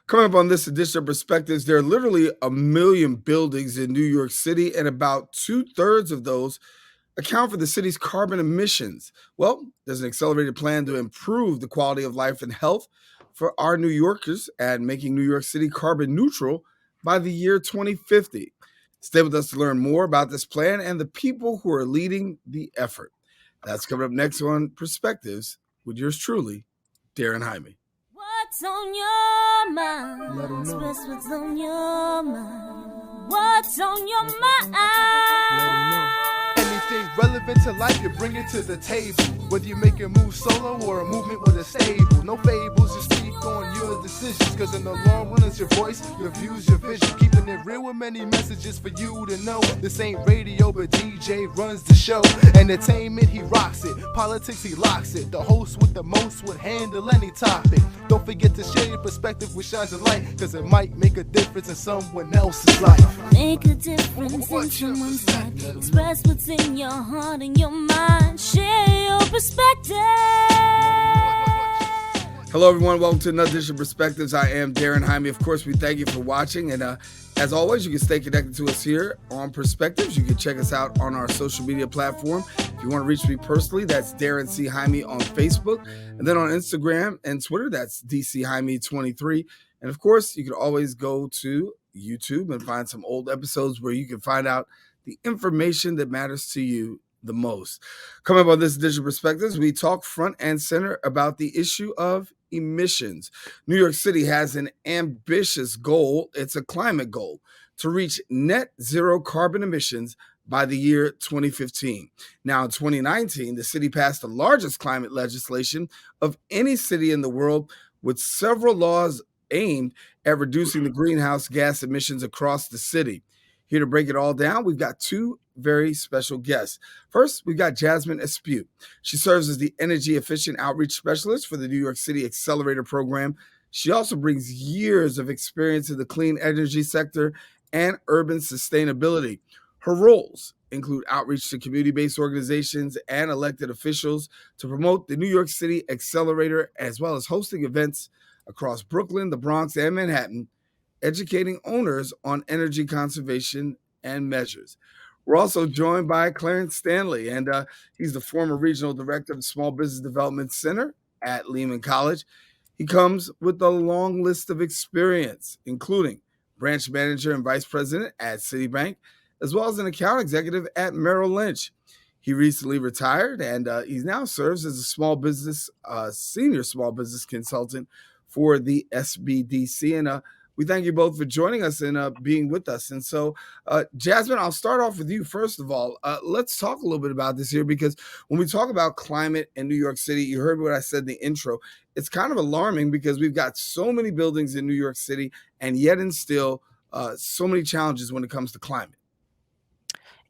Coming up on this edition of Perspectives, there are literally a million buildings in New York City, and about two-thirds of those account for the city's carbon emissions. Well, there's an accelerated plan to improve the quality of life and health for our New Yorkers and making New York City carbon neutral by the year 2050. Stay with us to learn more about this plan and the people who are leading the effort. That's coming up next on Perspectives with yours truly, Daren Jaime. What's on your mind? Express what's on your mind. What's on your mind? Anything relevant to life, you bring it to the table. Whether you make a move solo or a movement with a stable. No fables, just speak on your decisions. Cause in the long run, it's your voice, your views, your vision. Keeping it real with many messages for you to know. This ain't radio, but DJ runs the show. Entertainment, he rocks it. Politics, he locks it. The host with the most would handle any topic. Don't forget to share your perspective with shines of light. Cause it might make a difference in someone else's life. Make a difference in someone's life. Express what's in your heart and your mind. Share your perspective. Hello, everyone. Welcome to another edition of Perspectives. I am Daren Jaime. Of course, we thank you for watching. And as always, you can stay connected to us here on Perspectives. You can check us out on our social media platform. If you want to reach me personally, that's Daren C. Jaime on Facebook. And then on Instagram and Twitter, that's DC Jaime23. And of course, you can always go to YouTube and find some old episodes where you can find out the information that matters to you the most. Coming up on this edition of Perspectives, we talk front and center about the issue of emissions. New York City has an ambitious goal. It's a climate goal to reach net zero carbon emissions by the year 2015. Now, in 2019, the city passed the largest climate legislation of any city in the world, with several laws aimed at reducing the greenhouse gas emissions across the city. Here to break it all down, we've got two very special guests. First, we've got Jazmine Espeut. She serves as the Energy Efficient Outreach Specialist for the New York City Accelerator Program. She also brings years of experience in the clean energy sector and urban sustainability. Her roles include outreach to community-based organizations and elected officials to promote the New York City Accelerator, as well as hosting events across Brooklyn, the Bronx, and Manhattan, educating owners on energy conservation and measures. We're also joined by Clarence Stanley, and he's the former regional director of the Small Business Development Center at Lehman College. He comes with a long list of experience, including branch manager and vice president at Citibank, as well as an account executive at Merrill Lynch. He recently retired, and he now serves as a senior small business consultant for the SBDC. And we thank you both for joining us and being with us. And so, Jazmine, I'll start off with you. First of all, let's talk a little bit about this here, because when we talk about climate in New York City, you heard what I said in the intro. It's kind of alarming because we've got so many buildings in New York City, and yet and still so many challenges when it comes to climate.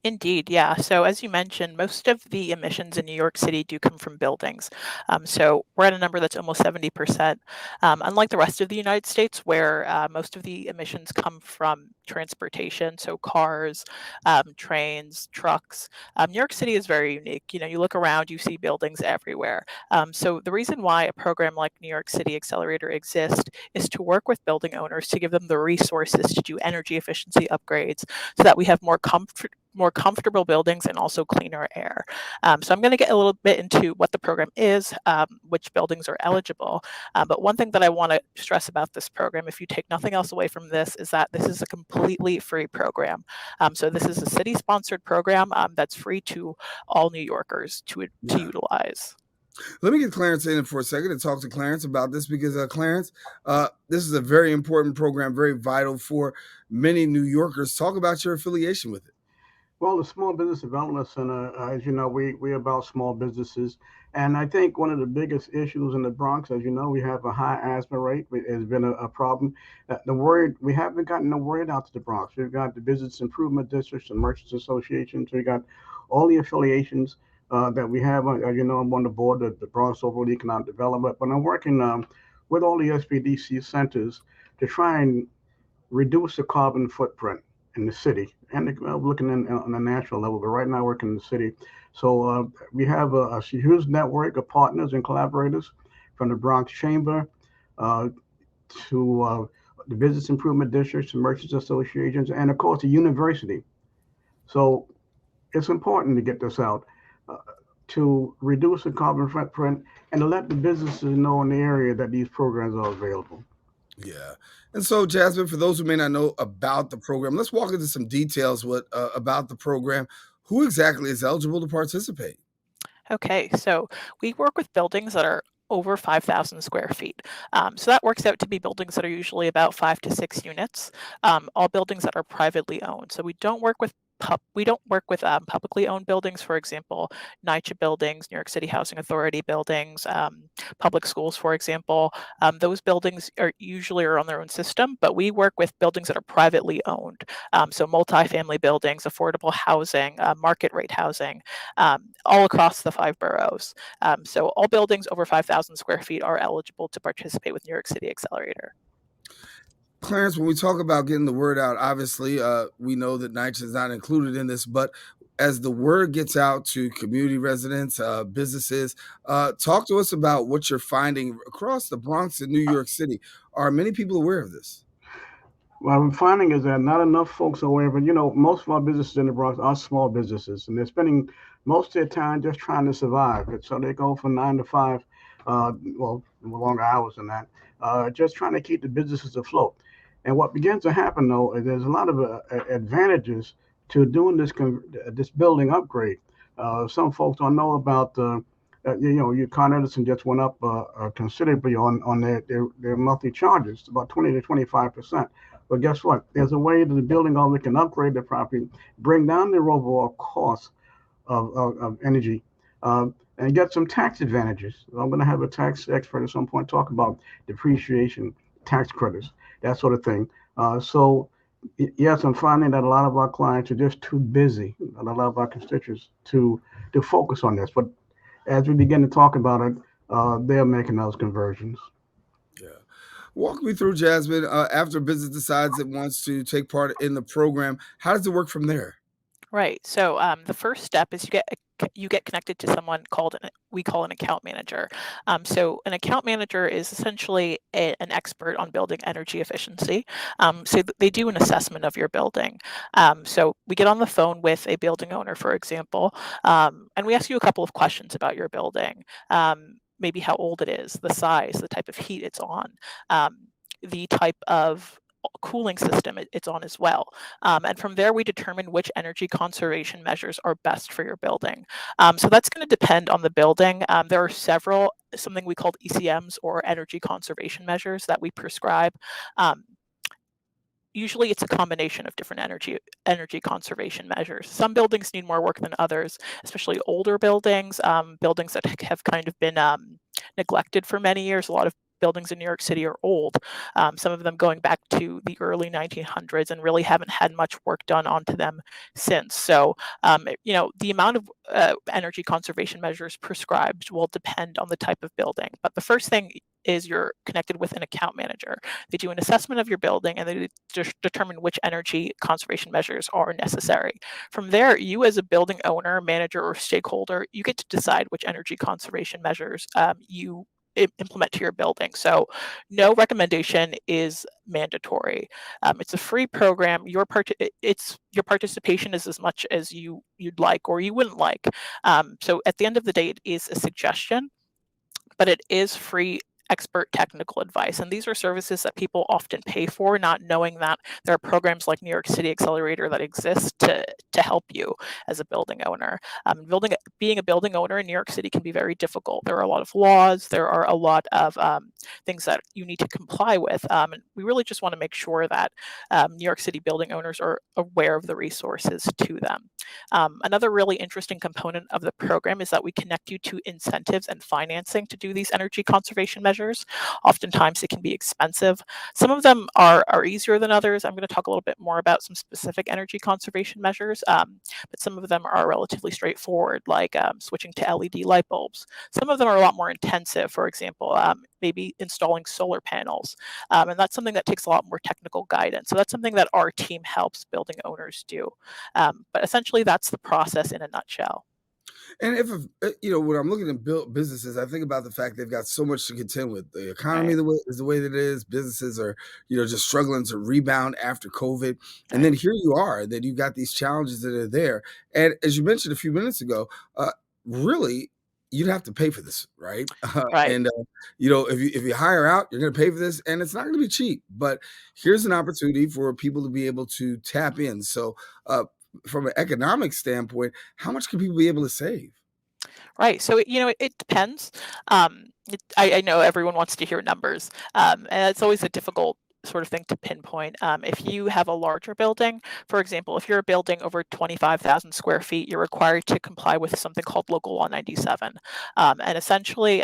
Indeed, yeah. So as you mentioned, most of the emissions in New York City do come from buildings. So we're at a number that's almost 70%. Unlike the rest of the United States, where most of the emissions come from transportation, so cars, trains, trucks, New York City is very unique. You know, you look around, you see buildings everywhere. So the reason why a program like New York City Accelerator exists is to work with building owners to give them the resources to do energy efficiency upgrades so that we have more comfortable buildings and also cleaner air. So I'm going to get a little bit into what the program is, which buildings are eligible. But one thing that I want to stress about this program, if you take nothing else away from this, is that this is a completely free program. So this is a city-sponsored program that's free to all New Yorkers to utilize. Let me get Clarence in for a second and talk to Clarence about this, because Clarence, this is a very important program, very vital for many New Yorkers. Talk about your affiliation with it. Well, the Small Business Development Center, as you know, we're about small businesses. And I think one of the biggest issues in the Bronx, as you know, we have a high asthma rate. It has been a problem. We haven't gotten the word out to the Bronx. We've got the Business Improvement Districts and Merchants Associations. We got all the affiliations that we have. As you know, I'm on the board of the Bronx Overall Economic Development. But I'm working with all the SBDC centers to try and reduce the carbon footprint in the city, and looking on a national level, but right now working in the city. So we have a huge network of partners and collaborators, from the Bronx Chamber to the business improvement districts, merchants associations, and of course the university. So it's important to get this out uh, to reduce the carbon footprint and to let the businesses know in the area that these programs are available. Yeah. And so, Jazmine, for those who may not know about the program, let's walk into some details about the program. Who exactly is eligible to participate? Okay, so we work with buildings that are over 5,000 square feet. So that works out to be buildings that are usually about 5 to 6 units, all buildings that are privately owned. So we don't work with publicly owned buildings, for example, NYCHA buildings, New York City Housing Authority buildings, public schools, for example. Those buildings are usually on their own system, but we work with buildings that are privately owned. So multifamily buildings, affordable housing, market rate housing, all across the 5 boroughs. So all buildings over 5,000 square feet are eligible to participate with New York City Accelerator. Clarence, when we talk about getting the word out, obviously, we know that NYCHA is not included in this, but as the word gets out to community residents, businesses, talk to us about what you're finding across the Bronx and New York City. Are many people aware of this? What I'm finding is that not enough folks are aware, but most of our businesses in the Bronx are small businesses, and they're spending most of their time just trying to survive. And so they go from 9 to 5, well, longer hours than that, just trying to keep the businesses afloat. And what begins to happen, though, is there's a lot of advantages to doing this building upgrade. Some folks don't know about your Con Edison just went up considerably on their monthly charges, about 20 to 25%. But guess what? There's a way that the building owner can upgrade the property, bring down their overall cost of energy, and get some tax advantages. I'm going to have a tax expert at some point talk about depreciation, tax credits, that sort of thing. So, yes, I'm finding that a lot of our clients are just too busy, and a lot of our constituents to focus on this. But as we begin to talk about it, they're making those conversions. Yeah. Walk me through, Jazmine. After a business decides it wants to take part in the program, how does it work from there? Right. So the first step is you get connected to someone we call an account manager. So an account manager is essentially an expert on building energy efficiency. So they do an assessment of your building. So we get on the phone with a building owner, for example, and we ask you a couple of questions about your building. Maybe how old it is, the size, the type of heat it's on, the type of cooling system it's on as well. And from there, we determine which energy conservation measures are best for your building. So that's going to depend on the building. There are something we call ECMs, or energy conservation measures, that we prescribe. Usually it's a combination of different energy conservation measures. Some buildings need more work than others, especially older buildings, buildings that have kind of been neglected for many years. A lot of buildings in New York City are old, some of them going back to the early 1900s, and really haven't had much work done onto them since. So, the amount of energy conservation measures prescribed will depend on the type of building. But the first thing is you're connected with an account manager. They do an assessment of your building, and they determine which energy conservation measures are necessary. From there, you as a building owner, manager, or stakeholder, you get to decide which energy conservation measures you implement to your building. So no recommendation is mandatory. It's a free program. Your participation is as much as you'd like or you wouldn't like. So at the end of the day, it is a suggestion, but it is free expert technical advice. And these are services that people often pay for, not knowing that there are programs like New York City Accelerator that exist to help you as a building owner. Being a building owner in New York City can be very difficult. There are a lot of laws. There are a lot of things that you need to comply with. And we really just want to make sure that New York City building owners are aware of the resources to them. Another really interesting component of the program is that we connect you to incentives and financing to do these energy conservation measures. Oftentimes it can be expensive. Some of them are easier than others. I'm going to talk a little bit more about some specific energy conservation measures, but some of them are relatively straightforward, like switching to LED light bulbs. Some of them are a lot more intensive, for example, maybe installing solar panels. And that's something that takes a lot more technical guidance. So that's something that our team helps building owners do. But essentially, that's the process in a nutshell. And if when I'm looking at businesses, I think about the fact they've got so much to contend with. The economy Right. is the way that it is. Businesses are just struggling to rebound after COVID, and Right. then here you are that you've got these challenges that are there. And as you mentioned a few minutes ago, really. You'd have to pay for this, right? Right. And if you hire out, you're going to pay for this, and it's not going to be cheap. But here's an opportunity for people to be able to tap in. So, from an economic standpoint, how much can people be able to save? Right. So, it depends. I know everyone wants to hear numbers, and it's always a difficult sort of thing to pinpoint. If you have a larger building, for example, if you're a building over 25,000 square feet, you're required to comply with something called Local Law 97. And essentially,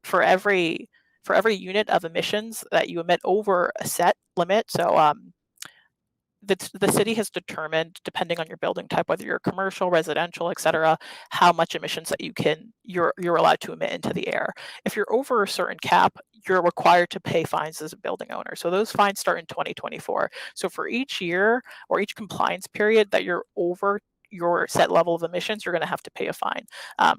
for every unit of emissions that you emit over a set limit, so the city has determined, depending on your building type, whether you're commercial, residential, et cetera, how much emissions that you're allowed to emit into the air. If you're over a certain cap, you're required to pay fines as a building owner. So those fines start in 2024. So for each year or each compliance period that you're over your set level of emissions, you're going to have to pay a fine.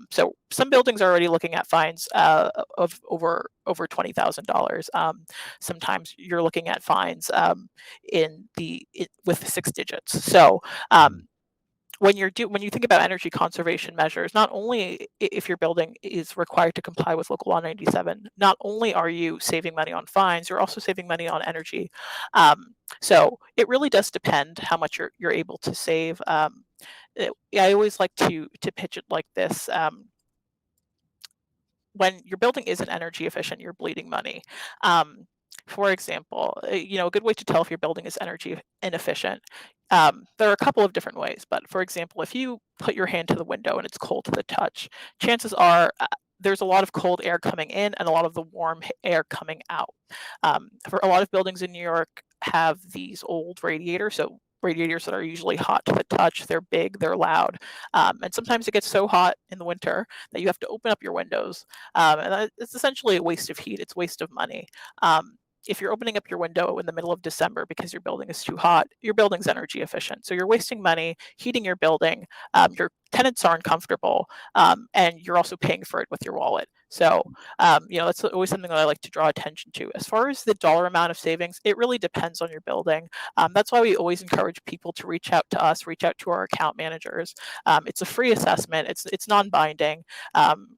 So some buildings are already looking at fines of over $20,000. Sometimes you're looking at fines with 6 digits. So when you think about energy conservation measures, not only if your building is required to comply with Local Law 97, not only are you saving money on fines, you're also saving money on energy. So it really does depend how much you're able to save. I always like to pitch it like this. When your building isn't energy efficient, you're bleeding money. For example, a good way to tell if your building is energy inefficient, there are a couple of different ways. But for example, if you put your hand to the window and it's cold to the touch, chances are there's a lot of cold air coming in and a lot of the warm air coming out. For a lot of buildings in New York have these old radiators, so radiators that are usually hot to the touch. They're big, they're loud, and sometimes it gets so hot in the winter that you have to open up your windows, and it's essentially a waste of heat. It's waste of money. If you're opening up your window in the middle of December because your building is too hot, your building's energy efficient. So you're wasting money heating your building. Your tenants aren't comfortable, and you're also paying for it with your wallet. So, that's always something that I like to draw attention to. As far as the dollar amount of savings, it really depends on your building. That's why we always encourage people to reach out to us, reach out to our account managers. It's a free assessment. It's non-binding.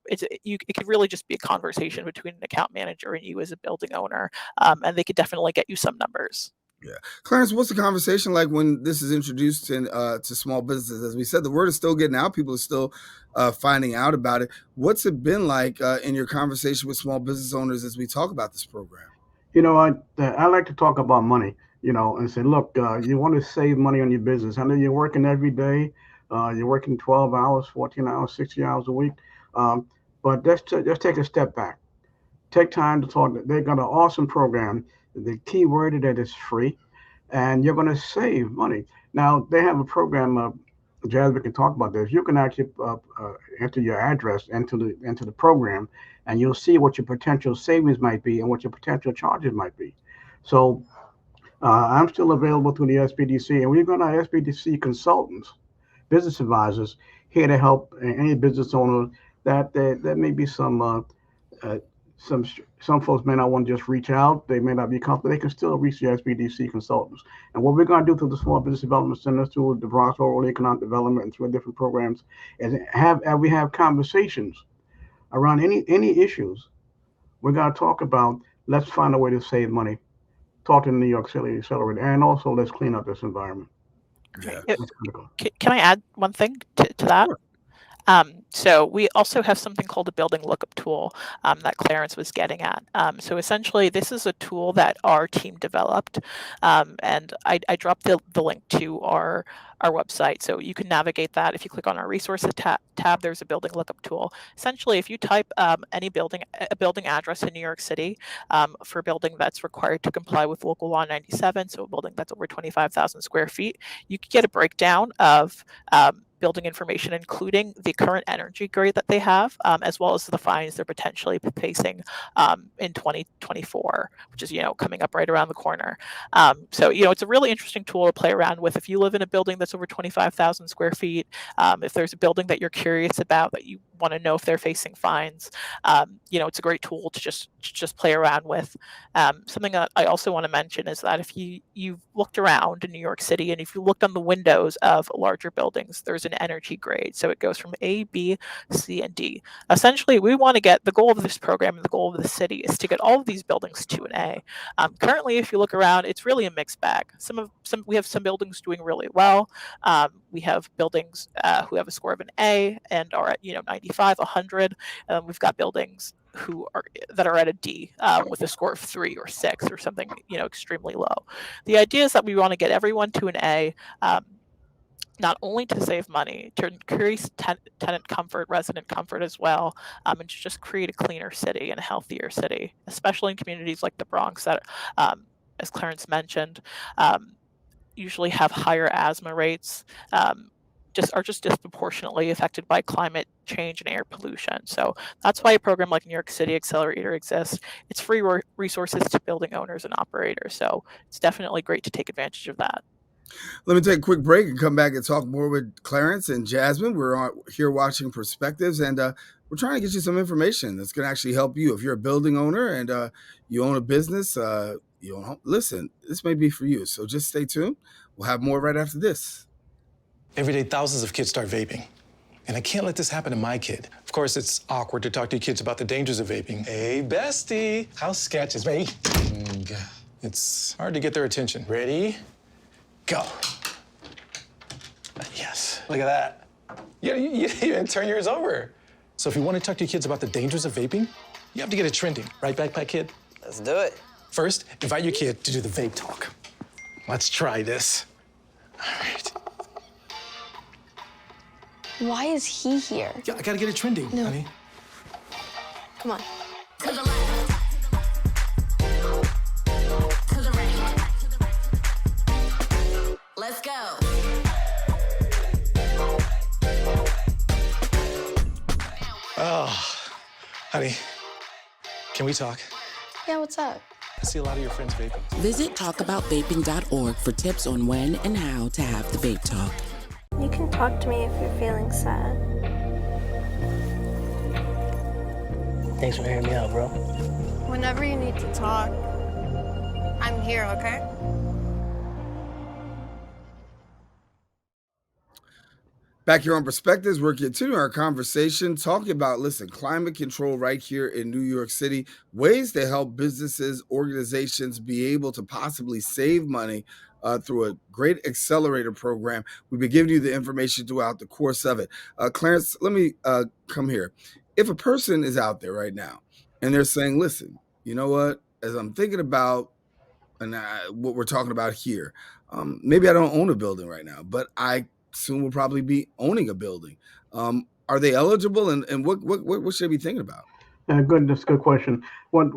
It could really just be a conversation between an account manager and you as a building owner, and they could definitely get you some numbers. Yeah. Clarence, what's the conversation like when this is introduced to small businesses? As we said, the word is still getting out. People are still finding out about it. What's it been like in your conversation with small business owners as we talk about this program? I like to talk about money, and say, look, you want to save money on your business. I know you're working every day. You're working 12 hours, 14 hours, 60 hours a week. But just take a step back. Take time to talk. They've got an awesome program. The key word is that it's free, and you're going to save money. Now, they have a program, Jazmine can talk about this. You can actually enter your address into the program, and you'll see what your potential savings might be and what your potential charges might be. So I'm still available through the SBDC, and we've got our SBDC consultants, business advisors, here to help any business owner that there may be some folks may not want to just reach out. They may not be comfortable. They can still reach the SBDC consultants. And what we're going to do through the Small Business Development Center, through the Bronx Overall Economic Development, and through different programs, is we have conversations around any issues. We're going to talk about, let's find a way to save money. Talk to the New York City Accelerator, and also let's clean up this environment. Yeah. Can I add one thing to that? Sure. So we also have something called a building lookup tool that Clarence was getting at. So essentially, this is a tool that our team developed, and I dropped the link to our website, so you can navigate that. If you click on our resources tab, there's a building lookup tool. Essentially, if you type a building address in New York City for a building that's required to comply with Local Law 97, so a building that's over 25,000 square feet, you can get a breakdown of building information, including the current energy grade that they have, as well as the fines they're potentially facing in 2024, which is, coming up right around the corner. So, it's a really interesting tool to play around with. If you live in a building that's over 25,000 square feet, if there's a building that you're curious about, that you want to know if they're facing fines, it's a great tool to just play around with. Something that I also want to mention is that if you've looked around in New York City, and if you looked on the windows of larger buildings, there's an energy grade. So it goes from A, B, C, and D. Essentially, we want to get, the goal of this program and the goal of the city is to get all of these buildings to an A. Currently, if you look around, it's really a mixed bag. We have some buildings doing really well. We have buildings who have a score of an A and are at 95, 100. We've got buildings that are at a D with a score of 3 or 6 or something extremely low. The idea is that we want to get everyone to an A, not only to save money, to increase tenant comfort, resident comfort as well, and to just create a cleaner city and a healthier city, especially in communities like the Bronx that, as Clarence mentioned, usually have higher asthma rates, are just disproportionately affected by climate change and air pollution. So that's why a program like New York City Accelerator exists. It's free resources to building owners and operators. So it's definitely great to take advantage of that. Let me take a quick break and come back and talk more with Clarence and Jazmine. We're here watching Perspectives, and we're trying to get you some information that's going to actually help you. If you're a building owner and you own a business, listen, this may be for you. So just stay tuned. We'll have more right after this. Every day, thousands of kids start vaping. And I can't let this happen to my kid. Of course, it's awkward to talk to your kids about the dangers of vaping. Hey, bestie, how sketch is me? It's hard to get their attention. Ready? Go. Yes, look at that. You didn't turn yours over. So if you want to talk to your kids about the dangers of vaping, you have to get it trending. Right, Backpack Kid? Let's do it. First, invite your kid to do the vape talk. Let's try this. All right. Why is he here? Yeah, I gotta get it trending, honey. Come on. To the left. To the right. Let's go. Oh, honey, can we talk? Yeah, what's up? I see a lot of your friends vaping. Visit talkaboutVaping.org for tips on when and how to have the vape talk. You can talk to me if you're feeling sad. Thanks for hearing me out, bro. Whenever you need to talk, I'm here, okay? Back here on Perspectives, we're continuing our conversation talking about, climate control right here in New York City, ways to help businesses, organizations be able to possibly save money through a great accelerator program. We've been giving you the information throughout the course of it. Clarence, let me come here. If a person is out there right now and they're saying, listen, you know what, as I'm thinking about what we're talking about here, maybe I don't own a building right now, but I soon will probably be owning a building. Are they eligible, and what should they be thinking about? That's a good question. What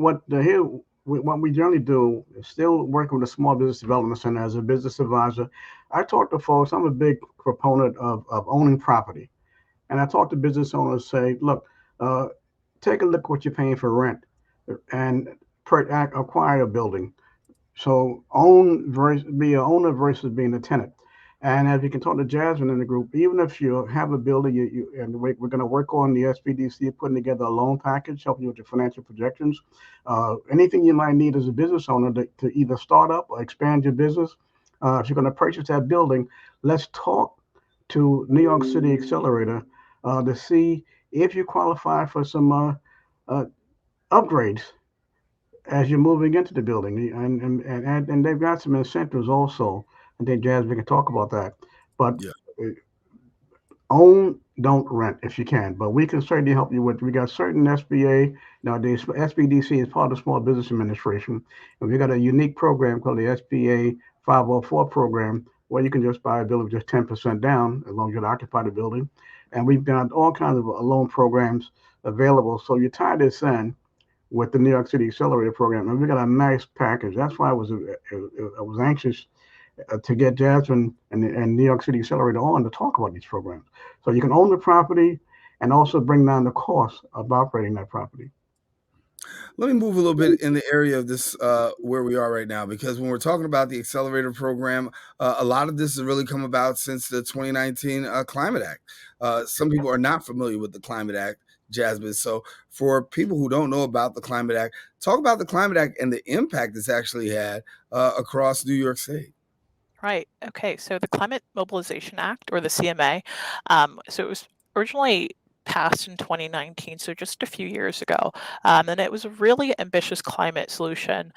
we generally do is still working with the Small Business Development Center as a business advisor. I talk to folks. I'm a big proponent of owning property, and I talk to business owners. Say, look, take a look what you're paying for rent, and acquire a building. So be an owner versus being a tenant. And as you can talk to Jazmine in the group, even if you have a building, and we're going to work on the SBDC putting together a loan package, helping you with your financial projections. Anything you might need as a business owner to either start up or expand your business. If you're going to purchase that building, let's talk to New York City Accelerator to see if you qualify for some upgrades as you're moving into the building. And they've got some incentives also. I think Jazmine can talk about that. But own, don't rent if you can. But we can certainly help you with. We got certain SBA nowadays. SBDC is part of the Small Business Administration, and we got a unique program called the SBA 504 program, where you can just buy a building with just 10% down, as long as you occupy the building. And we've got all kinds of loan programs available. So you tie this in with the New York City Accelerator Program, and we got a nice package. That's why I was anxious to get Jazmine and New York City Accelerator on to talk about these programs. So you can own the property and also bring down the cost of operating that property. Let me move a little bit in the area of this where we are right now, because when we're talking about the Accelerator Program, a lot of this has really come about since the 2019 Climate Act. Some people are not familiar with the Climate Act, Jazmine. So for people who don't know about the Climate Act, talk about the Climate Act and the impact it's actually had across New York State. Right. Okay. So the Climate Mobilization Act, or the CMA, so it was originally passed in 2019, so just a few years ago. And it was a really ambitious climate solution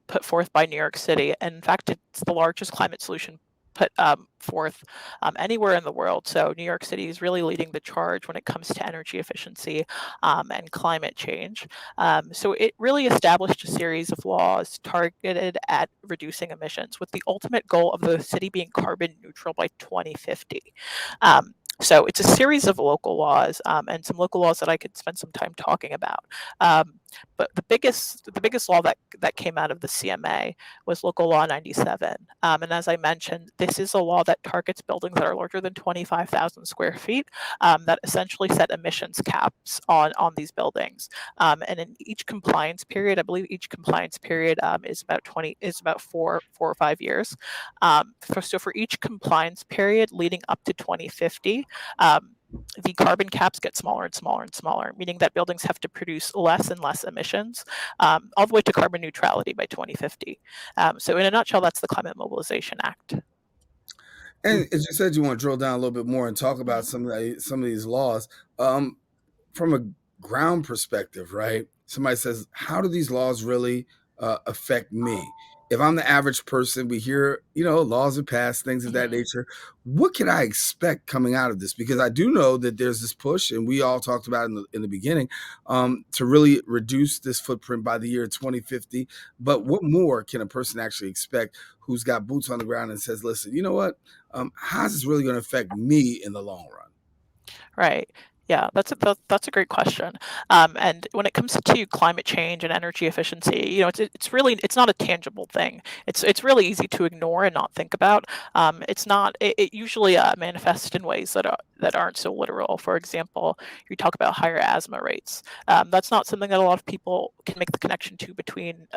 put forth by New York City. And in fact, it's the largest climate solution put forth anywhere in the world. So New York City is really leading the charge when it comes to energy efficiency and climate change. So it really established a series of laws targeted at reducing emissions, with the ultimate goal of the city being carbon neutral by 2050. So it's a series of local laws, and some local laws that I could spend some time talking about. But the biggest law that came out of the CMA was Local Law 97. And as I mentioned, this is a law that targets buildings that are larger than 25,000 square feet, that essentially set emissions caps on these buildings. And in each compliance period, I believe each compliance period is about 4 or 5 years. So for each compliance period leading up to 2050, the carbon caps get smaller and smaller and smaller, meaning that buildings have to produce less and less emissions, all the way to carbon neutrality by 2050. So in a nutshell, that's the Climate Mobilization Act. And as you said, you want to drill down a little bit more and talk about some of these laws from a ground perspective, right? Somebody says, how do these laws really affect me? If I'm the average person, we hear, laws are passed, things of that nature. What can I expect coming out of this? Because I do know that there's this push, and we all talked about in the beginning, to really reduce this footprint by the year 2050. But what more can a person actually expect who's got boots on the ground and says, listen, you know what? How's this really going to affect me in the long run? Right. Yeah, that's a great question. And when it comes to climate change and energy efficiency, it's not a tangible thing. It's really easy to ignore and not think about. It usually manifests in ways that aren't so literal. For example, you talk about higher asthma rates. That's not something that a lot of people can make the connection to between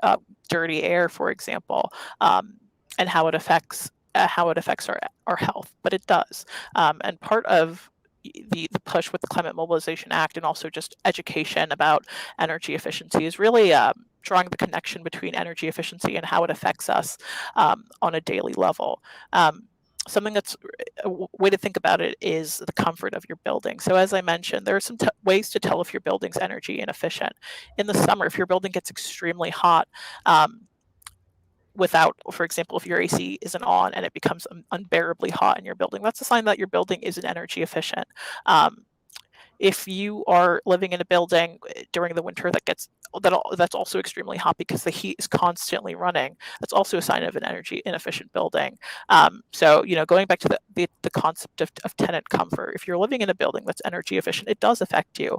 dirty air, for example, and how it affects our health, but it does. And part of the push with the Climate Mobilization Act, and also just education about energy efficiency, is really drawing the connection between energy efficiency and how it affects us on a daily level. Something that's a way to think about it is the comfort of your building. So as I mentioned, there are some ways to tell if your building's energy inefficient. In the summer, if your building gets extremely hot, for example, if your AC isn't on and it becomes unbearably hot in your building, that's a sign that your building isn't energy efficient. If you are living in a building during the winter that's also extremely hot because the heat is constantly running, that's also a sign of an energy inefficient building. So going back to the concept of tenant comfort, if you're living in a building that's energy efficient, it does affect you.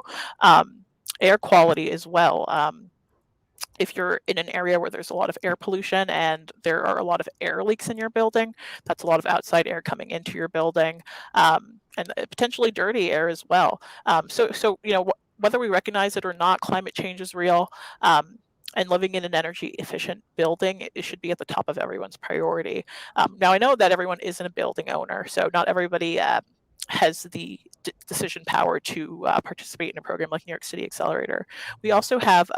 Air quality as well. If you're in an area where there's a lot of air pollution and there are a lot of air leaks in your building, that's a lot of outside air coming into your building, and potentially dirty air as well. So whether we recognize it or not, climate change is real, and living in an energy efficient building, it should be at the top of everyone's priority. Now, I know that everyone isn't a building owner, so not everybody has the decision power to participate in a program like New York City Accelerator. We also have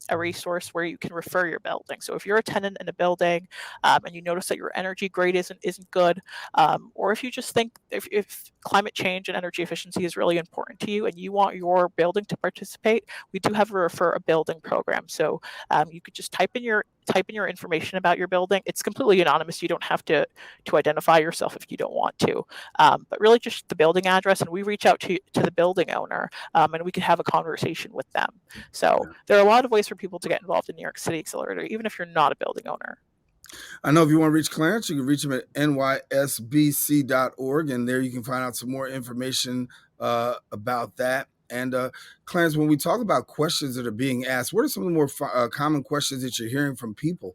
a resource where you can refer your building. So if you're a tenant in a building and you notice that your energy grade isn't good, or if you just think if climate change and energy efficiency is really important to you and you want your building to participate, we do have a refer a building program. So you could just type in your information about your building. It's completely anonymous. You don't have to identify yourself if you don't want to, but really just the building address, and we reach out to the building owner, and we can have a conversation with them. So there are a lot of ways for people to get involved in New York City Accelerator, even if you're not a building owner. I know if you want to reach Clarence, you can reach him at nysbc.org, and there you can find out some more information about that. And Clarence, when we talk about questions that are being asked, what are some of the more common questions that you're hearing from people?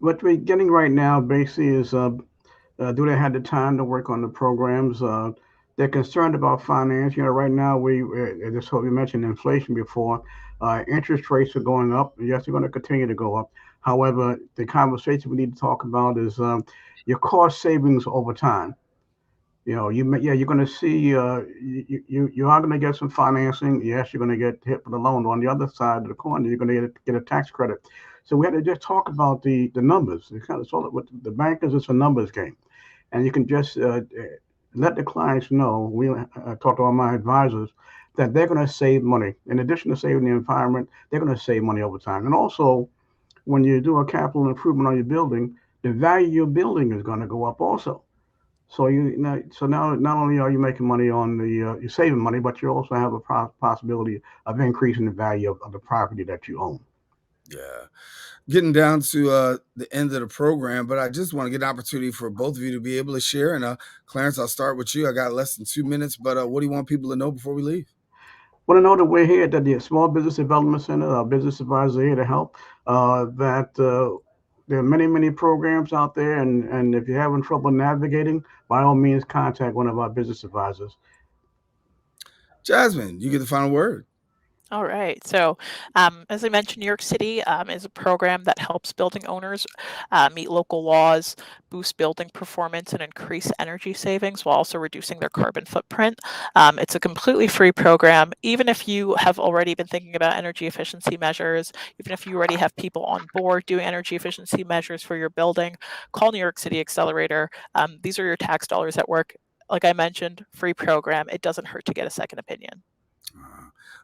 What we're getting right now basically is do they have the time to work on the programs? They're concerned about finance. Right now just what we mentioned inflation before. Interest rates are going up. Yes, they're going to continue to go up. However, the conversation we need to talk about is your cost savings over time. You're going to see you are going to get some financing. Yes, you're going to get hit with a loan. On the other side of the coin, you're going to get a tax credit. So we had to just talk about the numbers. It's kind of sort of with the bankers. It's a numbers game, and you can just let the clients know. We talk to all my advisors that they're going to save money. In addition to saving the environment, they're going to save money over time. And also, when you do a capital improvement on your building, the value of your building is going to go up also. So now not only are you making money on you're saving money, but you also have a possibility of increasing the value of the property that you own. Yeah. Getting down to the end of the program, but I just want to get an opportunity for both of you to be able to share. And Clarence, I'll start with you. I got less than 2 minutes, but what do you want people to know before we leave? Want to know that we're here at the Small Business Development Center, our business advisors are here to help. There are many, many programs out there, and if you're having trouble navigating, by all means, contact one of our business advisors. Jazmine, you get the final word. All right. So, as I mentioned, New York City is a program that helps building owners meet local laws, boost building performance, and increase energy savings while also reducing their carbon footprint. It's a completely free program. Even if you have already been thinking about energy efficiency measures, even if you already have people on board doing energy efficiency measures for your building, call New York City Accelerator. These are your tax dollars at work. Like I mentioned, free program. It doesn't hurt to get a second opinion.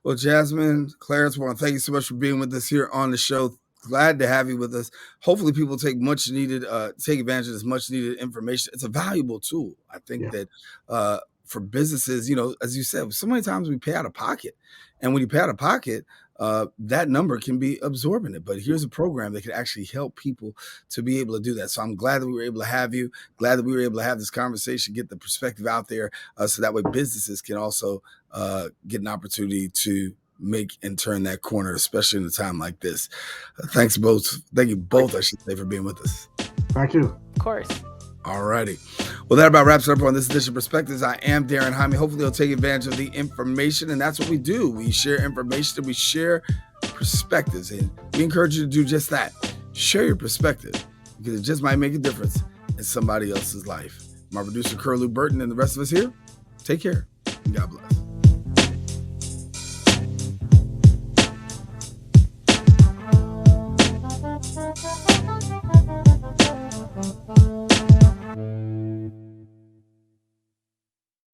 Well, Jazmine, Clarence, I want to thank you so much for being with us here on the show. Glad to have you with us. Hopefully people take advantage of this much needed information. It's a valuable tool. I think that for businesses, as you said, so many times we pay out of pocket. And when you pay out of pocket, that number can be absorbent. But here's a program that can actually help people to be able to do that. So I'm glad that we were able to have you, glad that we were able to have this conversation, get the perspective out there so that way businesses can also get an opportunity to make and turn that corner, especially in a time like this. Thank you both, I should say, for being with us. Thank you. Of course. All righty. Well, that about wraps it up on this edition of Perspectives. I am Daren Jaime. Hopefully you'll take advantage of the information, and that's what we do. We share information and we share perspectives, and we encourage you to do just that. Share your perspective, because it just might make a difference in somebody else's life. My producer, Curlew Burton, and the rest of us here, take care and God bless.